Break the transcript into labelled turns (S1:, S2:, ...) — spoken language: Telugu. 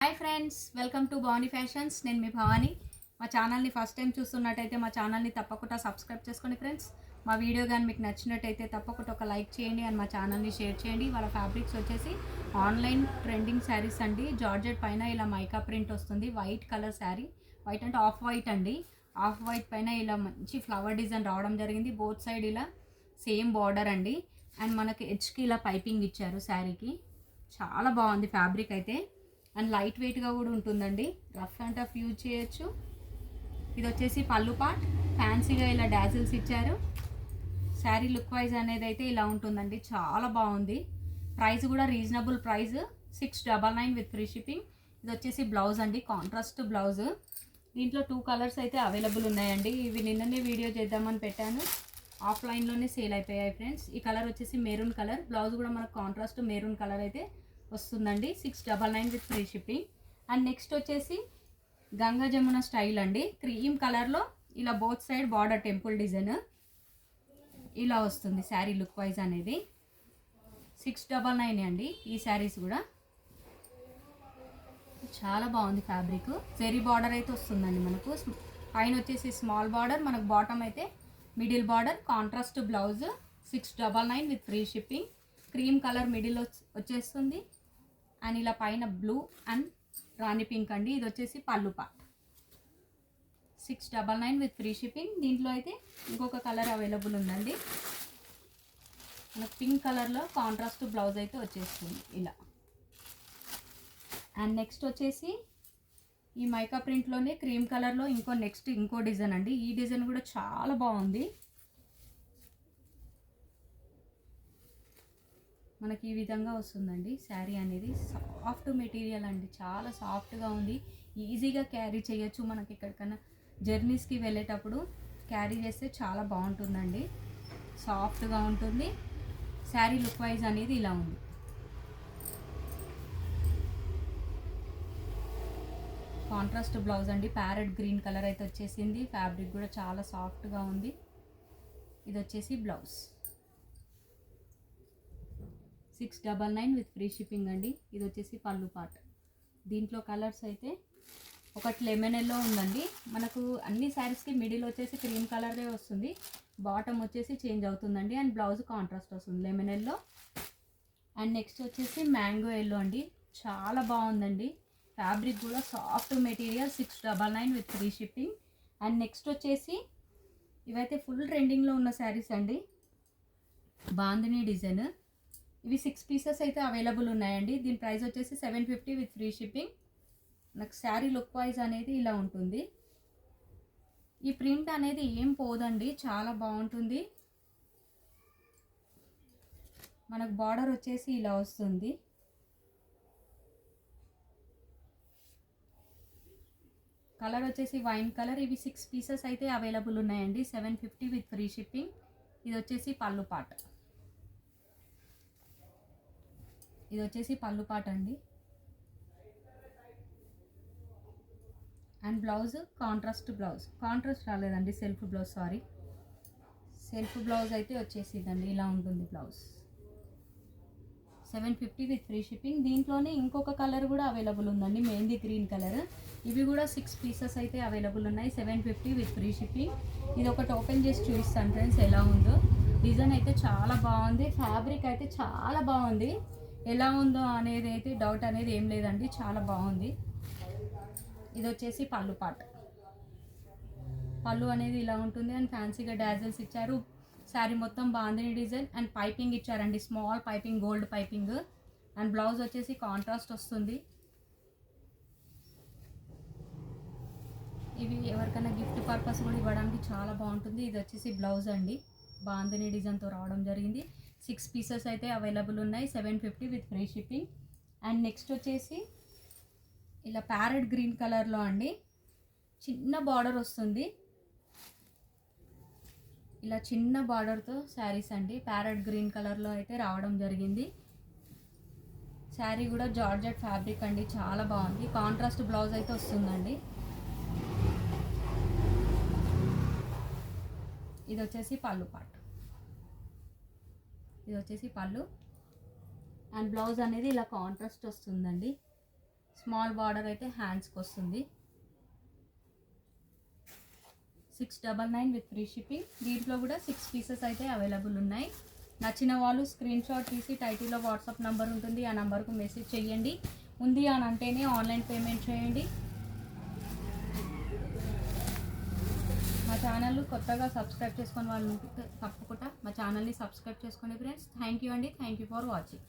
S1: Hi friends, welcome to Bhavani fashions. నేను మీ భవానీ. మా ఛానల్ని ఫస్ట్ టైం చూస్తున్నట్టయితే మా ఛానల్ని తప్పకుండా సబ్స్క్రైబ్ చేసుకోండి ఫ్రెండ్స్. మా వీడియో కానీ మీకు నచ్చినట్టయితే తప్పకుండా ఒక లైక్ చేయండి అండ్ మా ఛానల్ని షేర్ చేయండి. వాళ్ళ ఫ్యాబ్రిక్స్ వచ్చేసి ఆన్లైన్ ట్రెండింగ్ శారీస్ అండి. జార్జెట్ పైన ఇలా మైకా ప్రింట్ వస్తుంది. వైట్ కలర్ శారీ, వైట్ అంటే ఆఫ్ వైట్ అండి. ఆఫ్ వైట్ పైన ఇలా మంచి ఫ్లవర్ డిజైన్ రావడం జరిగింది. బోత్ సైడ్ ఇలా సేమ్ బార్డర్ అండి. అండ్ మనకి ఎడ్జ్కి ఇలా పైపింగ్ ఇచ్చారు శారీకి. చాలా బాగుంది ఫ్యాబ్రిక్ అయితే. అండ్ లైట్ వెయిట్గా కూడా ఉంటుందండి. రఫ్ అండ్ టఫ్ యూజ్ చేయొచ్చు. ఇది వచ్చేసి పళ్ళు పార్ట్. ఫ్యాన్సీగా ఇలా డాజిల్స్ ఇచ్చారు. శారీ లుక్ వైజ్ అనేది అయితే ఇలా ఉంటుందండి. చాలా బాగుంది. ప్రైస్ కూడా reasonable price, 699 with free shipping. ఇది వచ్చేసి బ్లౌజ్ అండి, కాంట్రాస్ట్ బ్లౌజ్. దీంట్లో 2 కలర్స్ అయితే అవైలబుల్ ఉన్నాయండి. ఇవి నిన్ననే వీడియో చేద్దామని పెట్టాను, ఆఫ్లైన్లోనే సేల్ అయిపోయాయి ఫ్రెండ్స్. ఈ కలర్ వచ్చేసి మెరూన్ కలర్. బ్లౌజ్ కూడా మనకు కాంట్రాస్ట్ మెరూన్ కలర్ అయితే వస్తుందండి. 699 with free shipping. And next వచ్చేసి గంగా జమున స్టైల్ అండి. క్రీమ్ కలర్లో ఇలా both side border temple design ఇలా వస్తుంది. శారీ లుక్ వైజ్ అనేది 699 అండి. ఈ శారీస్ కూడా చాలా బాగుంది ఫ్యాబ్రిక్. జెరీ బార్డర్ అయితే వస్తుందండి మనకు. పైన వచ్చేసి స్మాల్ బార్డర్, మనకు బాటమ్ అయితే middle border. Contrast blouse 699 with free shipping. Cream colour middle వచ్చేస్తుంది. అండ్ ఇలా పైన బ్లూ అండ్ రాణి పింక్ అండి. ఇది వచ్చేసి పళ్ళు పార్ట్. 699 with free shipping. దీంట్లో అయితే ఇంకొక కలర్ అవైలబుల్ ఉందండి. మనకు పింక్ కలర్లో కాంట్రాస్ట్ బ్లౌజ్ అయితే వచ్చేస్తుంది ఇలా. అండ్ నెక్స్ట్ వచ్చేసి ఈ మైకా ప్రింట్లోనే క్రీమ్ కలర్లో ఇంకో డిజైన్ అండి. ఈ డిజైన్ కూడా చాలా బాగుంది. మనకి ఈ విధంగా వస్తుందండి శారీ అనేది. సాఫ్ట్ మెటీరియల్ అండి, చాలా సాఫ్ట్గా ఉంది. ఈజీగా క్యారీ చేయొచ్చు. మనకి ఎక్కడికైనా జర్నీస్కి వెళ్ళేటప్పుడు క్యారీ చేస్తే చాలా బాగుంటుందండి. సాఫ్ట్గా ఉంటుంది. శారీ లుక్ వైజ్ అనేది ఇలా ఉంది. కాంట్రాస్ట్ బ్లౌజ్ అండి. ప్యారెట్ గ్రీన్ కలర్ అయితే వచ్చేసింది. ఫ్యాబ్రిక్ కూడా చాలా సాఫ్ట్గా ఉంది. ఇది వచ్చేసి బ్లౌజ్ 699 విత్ ఫ్రీ షిప్పింగ్ అండి. ఇది వచ్చేసి పళ్ళు పార్ట్. దీంట్లో కలర్స్ అయితే ఒకటి లెమన్ ఎల్లో ఉందండి. మనకు అన్ని శారీస్కి మిడిల్ వచ్చేసి క్రీమ్ కలరే వస్తుంది. బాటమ్ వచ్చేసి చేంజ్ అవుతుందండి. అండ్ బ్లౌజ్ కాంట్రాస్ట్ వస్తుంది లెమన్ ఎల్లో. అండ్ నెక్స్ట్ వచ్చేసి మ్యాంగో ఎల్లో అండి. చాలా బాగుందండి. ఫ్యాబ్రిక్ కూడా soft material. 699 with free shipping. And next వచ్చేసి ఇవైతే ఫుల్ ట్రెండింగ్లో ఉన్న శారీస్ అండి. బాందిని డిజైన్. ఇవి 6 పీసెస్ అయితే అవైలబుల్ ఉన్నాయండి. దీని ప్రైస్ వచ్చేసి 750 విత్ ఫ్రీ షిప్పింగ్. నాకు శారీ లుక్ వైజ్ అనేది ఇలా ఉంటుంది. ఈ ప్రింట్ అనేది ఏం పోదండి, చాలా బాగుంటుంది. మనకు బార్డర్ వచ్చేసి ఇలా వస్తుంది. కలర్ వచ్చేసి వైన్ కలర్. ఇవి 6 పీసెస్ అయితే అవైలబుల్ ఉన్నాయండి. 750 విత్ ఫ్రీ షిప్పింగ్. ఇది వచ్చేసి పళ్ళు పార్ట్. ఇది వచ్చేసి పళ్ళు పార్ట్ అండి. And blouse contrast blouse. Contrast రాలేదండి, self blouse, sorry. Self blouse అయితే వచ్చేసిందండి. ఇలా ఉంటుంది బ్లౌజ్. 750 with free shipping. దీంట్లోనే ఇంకొక కలర్ కూడా అవైలబుల్ ఉందండి, మెహందీ గ్రీన్ కలర్. ఇవి కూడా 6 పీసెస్ అయితే అవైలబుల్ ఉన్నాయి. 750 విత్ ఫ్రీ షిప్పింగ్. ఇది ఒకటి ఓపెన్ చేసి చూపిస్తాను ఫ్రెండ్స్ ఎలా ఉందో. డిజైన్ అయితే చాలా బాగుంది. ఫ్యాబ్రిక్ అయితే చాలా బాగుంది. ఎలా ఉందో అనేది అయితే డౌట్ అనేది ఏం లేదండి, చాలా బాగుంది. ఇది వచ్చేసి పళ్ళు పార్ట్. పళ్ళు అనేది ఇలా ఉంటుంది. అండ్ ఫ్యాన్సీగా డాజిల్స్ ఇచ్చారు. శారీ మొత్తం బాందిని డిజైన్ అండ్ పైపింగ్ ఇచ్చారండి, small piping, gold piping. And blouse వచ్చేసి కాంట్రాస్ట్ వస్తుంది. ఇవి ఎవరికైనా గిఫ్ట్ పర్పస్ కూడా ఇవ్వడానికి చాలా బాగుంటుంది. ఇది వచ్చేసి బ్లౌజ్ అండి, బాందిని డిజైన్తో రావడం జరిగింది. 6 పీసెస్ అయితే అవైలబుల్ ఉన్నాయి. 750 with free shipping. And next వచ్చేసి ఇలా ప్యారెట్ గ్రీన్ కలర్లో అండి. చిన్న బార్డర్ వస్తుంది. ఇలా చిన్న బార్డర్తో శారీస్ అండి. ప్యారెట్ గ్రీన్ కలర్లో అయితే రావడం జరిగింది. శారీ కూడా జార్జెట్ ఫ్యాబ్రిక్ అండి, చాలా బాగుంది. కాంట్రాస్ట్ బ్లౌజ్ అయితే వస్తుందండి. ఇది వచ్చేసి పళ్ళు పార్ట్. ఇది వచ్చేసి పళ్ళు. అండ్ బ్లౌజ్ అనేది ఇలా కాంట్రాస్ట్ వస్తుందండి. స్మాల్ బార్డర్ అయితే హ్యాండ్స్కి వస్తుంది. 699 విత్ ఫ్రీ షిప్పింగ్. దీంట్లో కూడా 6 పీసెస్ అయితే అవైలబుల్ ఉన్నాయి. నచ్చిన వాళ్ళు స్క్రీన్ షాట్ తీసి టైటిల్లో వాట్సాప్ నెంబర్ ఉంటుంది, ఆ నెంబర్కు మెసేజ్ చేయండి. ఉంది అని అంటేనే ఆన్లైన్ పేమెంట్ చేయండి. మా ఛానల్ కొత్తగా సబ్స్క్రైబ్ చేసుకుని వాళ్ళు తప్పకుండా మా ఛానల్ని సబ్స్క్రైబ్ చేసుకోండి ఫ్రెండ్స్. థ్యాంక్ యూ అండి. Thank you for watching.